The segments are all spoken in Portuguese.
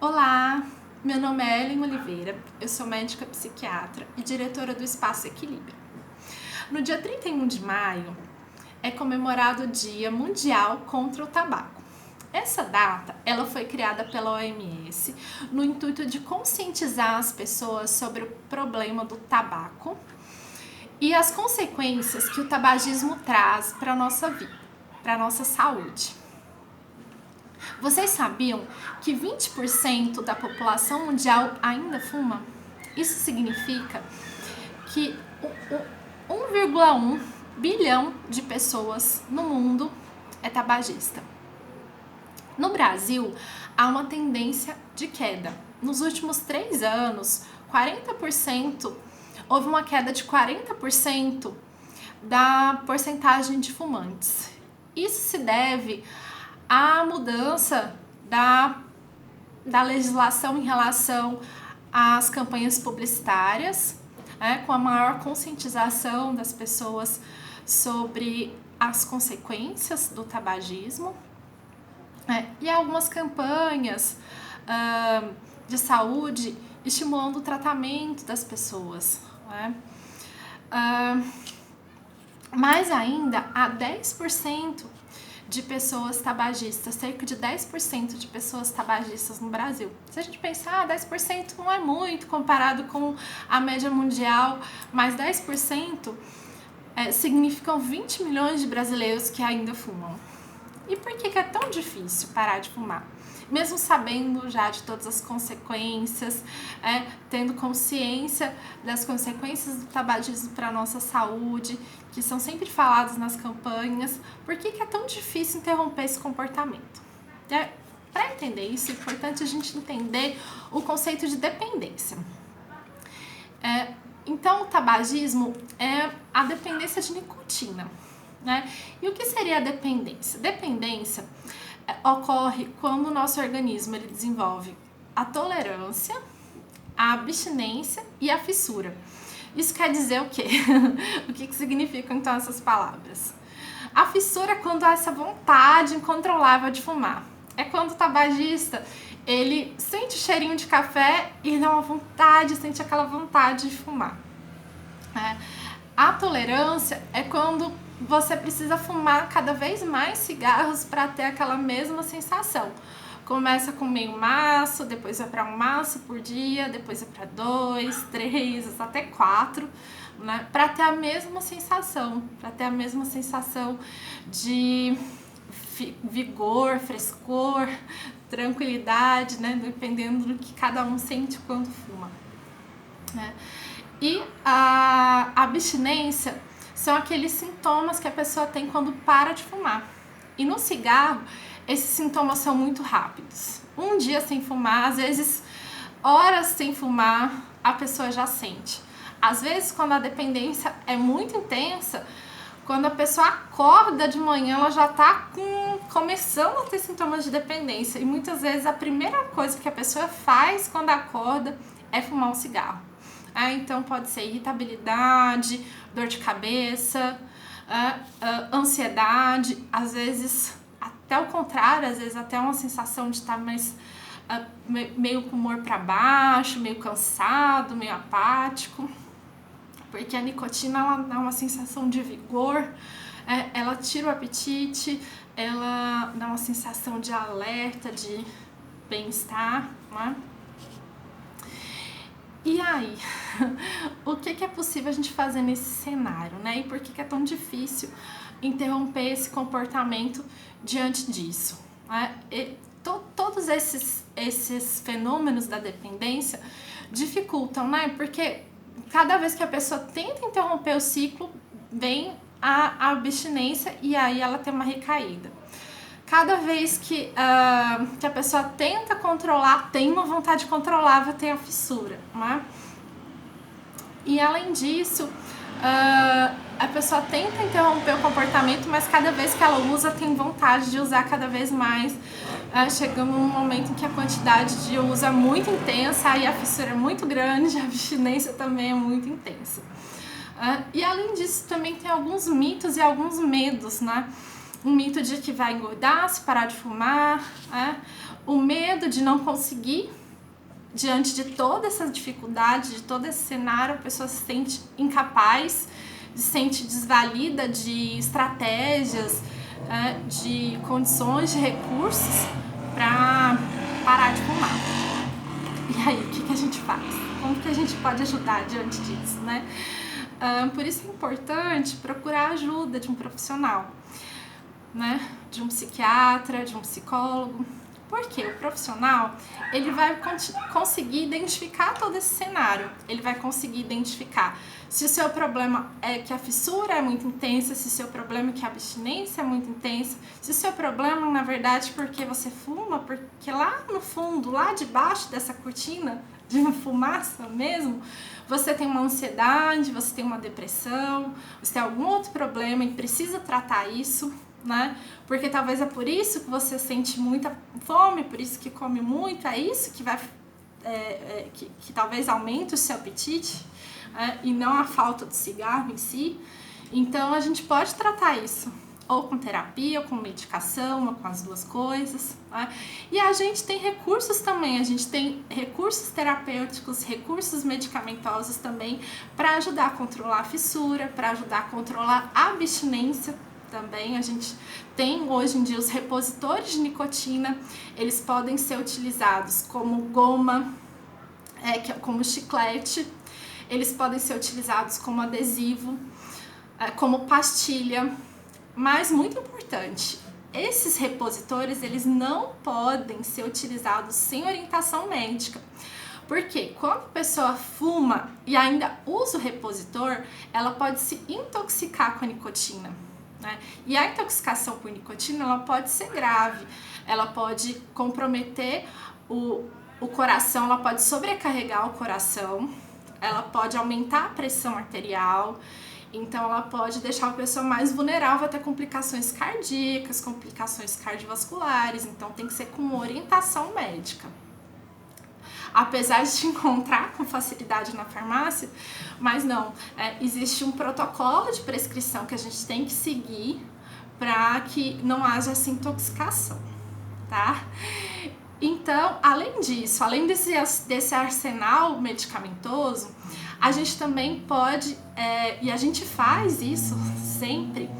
Olá, meu nome é Ellen Oliveira, eu sou médica psiquiatra e diretora do Espaço Equilíbrio. No dia 31 de maio é comemorado o Dia Mundial contra o Tabaco. Essa data ela foi criada pela OMS no intuito de conscientizar as pessoas sobre o problema do tabaco e as consequências que o tabagismo traz para a nossa vida, para a nossa saúde. Vocês sabiam que 20% da população mundial ainda fuma? Isso significa que 1,1 bilhão de pessoas no mundo é tabagista. No Brasil, há uma tendência de queda. Nos últimos 3 anos, houve uma queda de 40% da porcentagem de fumantes. Isso se deve à mudança da legislação em relação às campanhas publicitárias, com a maior conscientização das pessoas sobre as consequências do tabagismo, e algumas campanhas de saúde estimulando o tratamento das pessoas. Mais ainda, há 10% de pessoas tabagistas, cerca de 10% de pessoas tabagistas no Brasil. Se a gente pensar, 10% não é muito comparado com a média mundial, mas 10% significam 20 milhões de brasileiros que ainda fumam. E por que é tão difícil parar de fumar? Mesmo sabendo já de todas as consequências, tendo consciência das consequências do tabagismo para a nossa saúde, que são sempre faladas nas campanhas, por que é tão difícil interromper esse comportamento? Para entender isso, é importante a gente entender o conceito de dependência. Então, o tabagismo é a dependência de nicotina. E o que seria a dependência? Dependência ocorre quando o nosso organismo ele desenvolve a tolerância, a abstinência e a fissura. Isso quer dizer o quê? O que significam então essas palavras? A fissura é quando há essa vontade incontrolável de fumar. É quando o tabagista ele sente o cheirinho de café e dá uma vontade, sente aquela vontade de fumar. A tolerância é quando você precisa fumar cada vez mais cigarros para ter aquela mesma sensação. Começa com meio maço, depois vai para um maço por dia, depois vai para 2, 3, até 4, para ter a mesma sensação, de vigor, frescor, tranquilidade, dependendo do que cada um sente quando fuma. E a abstinência são aqueles sintomas que a pessoa tem quando para de fumar. E no cigarro, esses sintomas são muito rápidos. Um dia sem fumar, às vezes horas sem fumar, a pessoa já sente. Às vezes, quando a dependência é muito intensa, quando a pessoa acorda de manhã, ela já está começando a ter sintomas de dependência. E muitas vezes a primeira coisa que a pessoa faz quando acorda é fumar um cigarro. Então pode ser irritabilidade, dor de cabeça, ansiedade, às vezes até o contrário, às vezes até uma sensação de estar meio com o humor para baixo, meio cansado, meio apático, porque a nicotina ela dá uma sensação de vigor, ela tira o apetite, ela dá uma sensação de alerta, de bem-estar, E aí, o que é possível a gente fazer nesse cenário, E por que é tão difícil interromper esse comportamento diante disso? Todos esses fenômenos da dependência dificultam, Porque cada vez que a pessoa tenta interromper o ciclo, vem a abstinência e aí ela tem uma recaída. Cada vez que a pessoa tenta controlar, tem uma vontade controlável, tem a fissura, E além disso, a pessoa tenta interromper o comportamento, mas cada vez que ela usa, tem vontade de usar cada vez mais. Chegando num momento em que a quantidade de uso é muito intensa, aí a fissura é muito grande, a abstinência também é muito intensa. E além disso, também tem alguns mitos e alguns medos, Um mito de que vai engordar se parar de fumar, o medo de não conseguir. Diante de toda essa dificuldade, de todo esse cenário, a pessoa se sente incapaz, se sente desvalida de estratégias, de condições, de recursos para parar de fumar. E aí, o que a gente faz? Como que a gente pode ajudar diante disso, né? Por isso é importante procurar a ajuda de um profissional, né? De um psiquiatra, de um psicólogo. Porque o profissional, ele vai conseguir identificar todo esse cenário, ele vai conseguir identificar se o seu problema é que a fissura é muito intensa, se o seu problema é que a abstinência é muito intensa, se o seu problema, na verdade, porque você fuma, porque lá no fundo, lá debaixo dessa cortina de fumaça mesmo, você tem uma ansiedade, você tem uma depressão, você tem algum outro problema e precisa tratar isso, né? Porque talvez é por isso que você sente muita fome, por isso que come muito, é isso que vai que talvez aumente o seu apetite, e não a falta do cigarro em si. Então a gente pode tratar isso ou com terapia, ou com medicação, ou com as duas coisas, né? E a gente tem recursos também, a gente tem recursos terapêuticos, recursos medicamentosos também para ajudar a controlar a fissura, para ajudar a controlar a abstinência. Também a gente tem hoje em dia os repositores de nicotina, eles podem ser utilizados como goma, como chiclete, eles podem ser utilizados como adesivo, como pastilha, mas muito importante, esses repositores eles não podem ser utilizados sem orientação médica. Porque quando a pessoa fuma e ainda usa o repositor, ela pode se intoxicar com a nicotina. E a intoxicação por nicotina ela pode ser grave, ela pode comprometer o coração, ela pode sobrecarregar o coração, ela pode aumentar a pressão arterial, então ela pode deixar a pessoa mais vulnerável a ter complicações cardíacas, complicações cardiovasculares, então tem que ser com orientação médica. Apesar de te encontrar com facilidade na farmácia, mas não, existe um protocolo de prescrição que a gente tem que seguir para que não haja essa intoxicação, tá? Então, além disso, além desse arsenal medicamentoso, a gente também pode, e a gente faz isso sempre,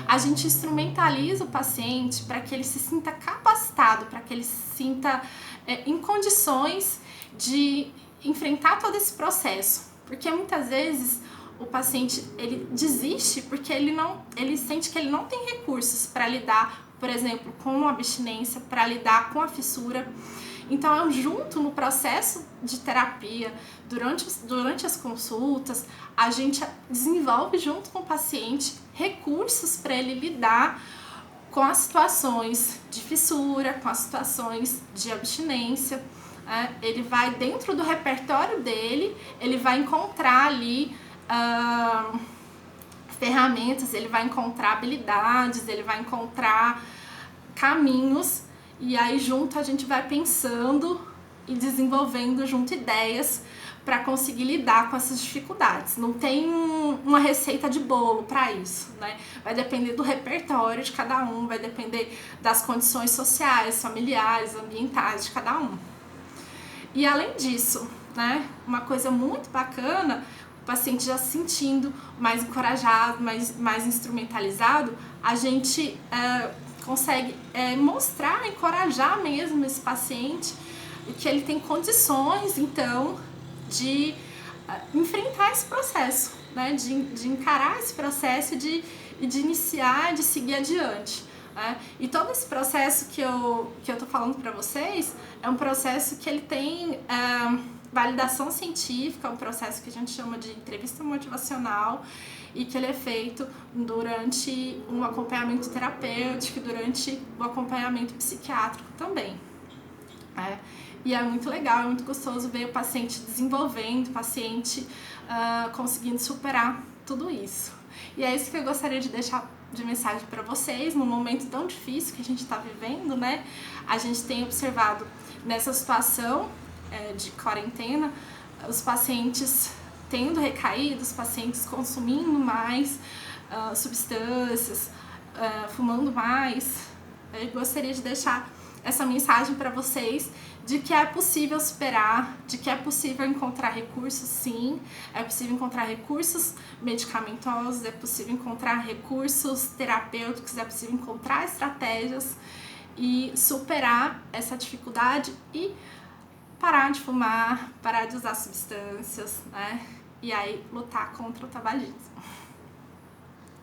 a gente instrumentaliza o paciente para que ele se sinta capacitado, para que ele se sinta em condições de enfrentar todo esse processo, porque muitas vezes o paciente ele desiste porque ele sente que ele não tem recursos para lidar, por exemplo, com a abstinência, para lidar com a fissura. Então, junto no processo de terapia, durante as consultas, a gente desenvolve junto com o paciente recursos para ele lidar com as situações de fissura, com as situações de abstinência. Ele vai dentro do repertório dele, ele vai encontrar ali ferramentas, ele vai encontrar habilidades, ele vai encontrar caminhos, e aí junto a gente vai pensando e desenvolvendo junto ideias para conseguir lidar com essas dificuldades. Não tem uma receita de bolo para isso, né? Vai depender do repertório de cada um, vai depender das condições sociais, familiares, ambientais de cada um. E além disso, né, uma coisa muito bacana, o paciente já se sentindo mais encorajado, mais instrumentalizado, a gente consegue mostrar, encorajar mesmo esse paciente que ele tem condições, então, de enfrentar esse processo, né, de encarar esse processo e de iniciar, de seguir adiante. E todo esse processo que eu tô falando para vocês é um processo que ele tem validação científica, é um processo que a gente chama de entrevista motivacional e que ele é feito durante um acompanhamento terapêutico, durante o acompanhamento psiquiátrico também. E é muito legal, é muito gostoso ver o paciente desenvolvendo, o paciente conseguindo superar tudo isso. E é isso que eu gostaria de deixar de mensagem para vocês, num momento tão difícil que a gente está vivendo, né? A gente tem observado nessa situação de quarentena, os pacientes tendo recaído, os pacientes consumindo mais substâncias, fumando mais. Eu gostaria de deixar essa mensagem para vocês de que é possível superar, de que é possível encontrar recursos, sim, é possível encontrar recursos medicamentosos, é possível encontrar recursos terapêuticos, é possível encontrar estratégias e superar essa dificuldade e parar de fumar, parar de usar substâncias, né? E aí lutar contra o tabagismo.